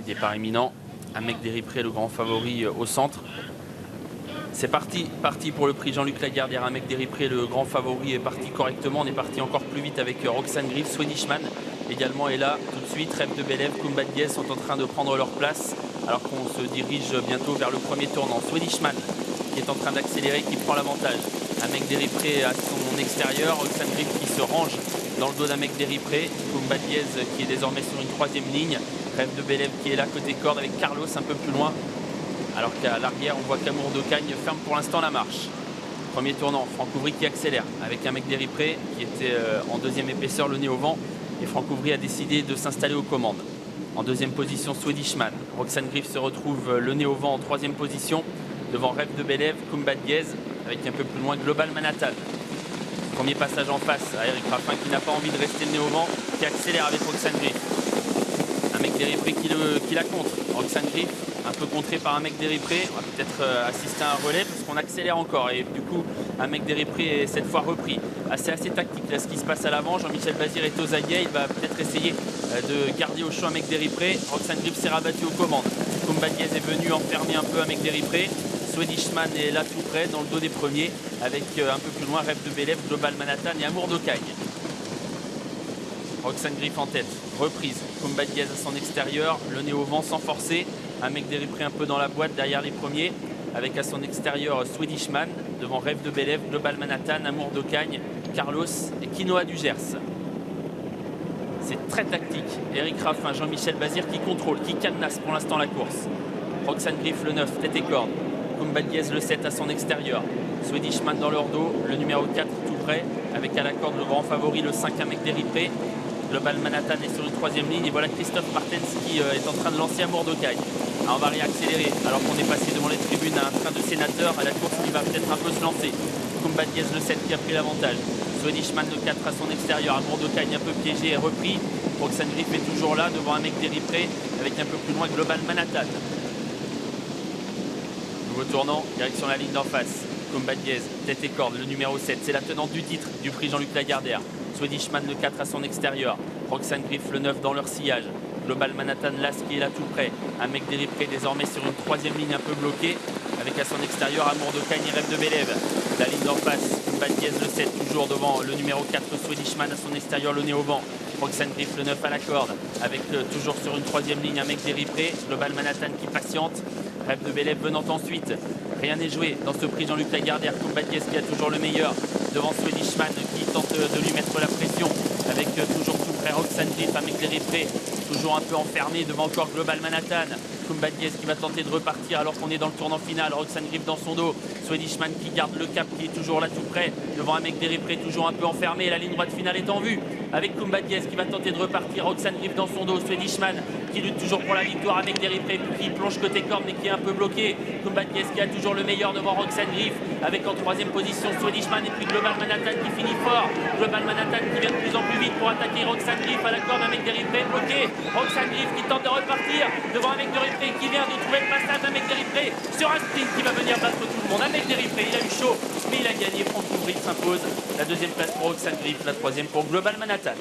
Départ imminent. Amec Deripré, le grand favori au centre. C'est parti pour le prix Jean-Luc Lagardère. Amec Deripré, le grand favori, est parti correctement. On est parti encore plus vite avec Roxane Griff. Swedishman également est là tout de suite. Rêve de Belève, Kumba Diez sont en train de prendre leur place alors qu'on se dirige bientôt vers le premier tournant. Swedishman qui est en train d'accélérer, qui prend l'avantage. Amec Deripré à son extérieur. Roxane Griff qui se range dans le dos d'Amec Deripré. Kumba Diez qui est désormais sur une troisième ligne. Rêve de Belève qui est là côté corde avec Carlos un peu plus loin. Alors qu'à l'arrière, on voit qu'Amour d'Ocagne ferme pour l'instant la marche. Premier tournant, Franck Ouvry qui accélère avec Amec Deripré qui était en deuxième épaisseur, le nez au vent. Et Franck Ouvry a décidé de s'installer aux commandes. En deuxième position, Swedishman. Roxane Griff se retrouve le nez au vent en troisième position. Devant Rêve de Belève, Kumba Diez avec un peu plus loin Global Manhattan. Premier passage en face à Eric Raffin qui n'a pas envie de rester le nez au vent, qui accélère avec Roxane Griff. Amec Deripré qui la contre. Roxane Griff un peu contré par Amec Deripré. On va peut-être assister à un relais parce qu'on accélère encore. Et du coup, Amec Deripré est cette fois repris. C'est assez tactique là ce qui se passe à l'avant. Jean-Michel Bazir est aux aguets. Il va peut-être essayer de garder au chaud Amec Deripré. Roxane Griff s'est rabattu aux commandes. Kumba Diez est venu enfermer un peu Amec Deripré. Swedishman est là tout près dans le dos des premiers avec un peu plus loin Rêve de Belève, Global Manhattan et Amour d'Ocagne. Roxane Griff en tête, reprise, Kumba Diez à son extérieur, le nez au vent sans forcer, Amec Deripré un peu dans la boîte derrière les premiers, avec à son extérieur Swedishman, devant Rêve de Belève, Global Manhattan, Amour d'Ocagne, Carlos et Quinoa du Gers. C'est très tactique, Eric Raffin, Jean-Michel Bazir qui contrôle, qui cadenasse pour l'instant la course. Roxane Griff le 9, tête et corde, Kumba Diez le 7 à son extérieur, Swedishman dans leur dos, le numéro 4 tout près, avec à la corde le grand favori, le 5 Amec Deripré. Global Manhattan est sur une troisième ligne et voilà Christophe Martens qui est en train de lancer Amour d'Ocagne. On va réaccélérer alors qu'on est passé devant les tribunes à un train de sénateur à la course qui va peut-être un peu se lancer. Kumba Diez le 7 qui a pris l'avantage. Swedishman le 4 à son extérieur. Amour d'Ocagne un peu piégé et repris. Roxane Griff est toujours là devant Amec Deripré avec un peu plus loin Global Manhattan. Nouveau tournant, direction la ligne d'en face. Kumba Diez, tête et corde, le numéro 7. C'est la tenante du titre du prix Jean-Luc Lagardère. Swedishman le 4 à son extérieur. Roxane Griff le 9 dans leur sillage. Global Manhattan Las qui est là tout près. Amec Deripré désormais sur une troisième ligne un peu bloquée. Avec à son extérieur Amour d'Ocagne et Rêve de Belève. La ligne d'en face, Kumba Diez le 7 toujours devant le numéro 4 Swedishman à son extérieur, le nez au vent. Roxane Griff le 9 à la corde. Avec toujours sur une troisième ligne Amec Deripré. Global Manhattan qui patiente. Rêve de Belève venant ensuite. Rien n'est joué dans ce prix Jean-Luc Lagardère. Kumba Diez qui a toujours le meilleur devant Swedishman qui tente de lui mettre la pression avec toujours tout près Roxane Griff, Amec Deripré toujours un peu enfermé devant encore Global Manhattan. Kumba Diez qui va tenter de repartir alors qu'on est dans le tournant final. Roxane Griff dans son dos. Swedishman qui garde le cap, qui est toujours là tout près devant Amec Deripré toujours un peu enfermé. La ligne droite finale est en vue avec Kumba Diez qui va tenter de repartir. Roxane Griff dans son dos. Swedishman qui lutte toujours pour la victoire. Amec Deripré qui plonge côté corde mais qui est un peu bloqué. Kumba Diez qui a toujours le meilleur devant Roxane Griff avec en troisième position Swedishman et puis Global Manhattan qui finit fort. Global Manhattan qui vient de plus en plus vite pour attaquer Roxane Griff à la corde. Amec Deripré bloqué. Roxane Griff qui tente de repartir devant Amec Deripré qui vient de trouver le passage d'Amec Deripré sur un sprint qui va venir battre tout le monde. Amec Deripré, il a eu chaud mais il a gagné. Franck Ouvry s'impose. La deuxième place pour Roxane Griff, la troisième pour Global Manhattan.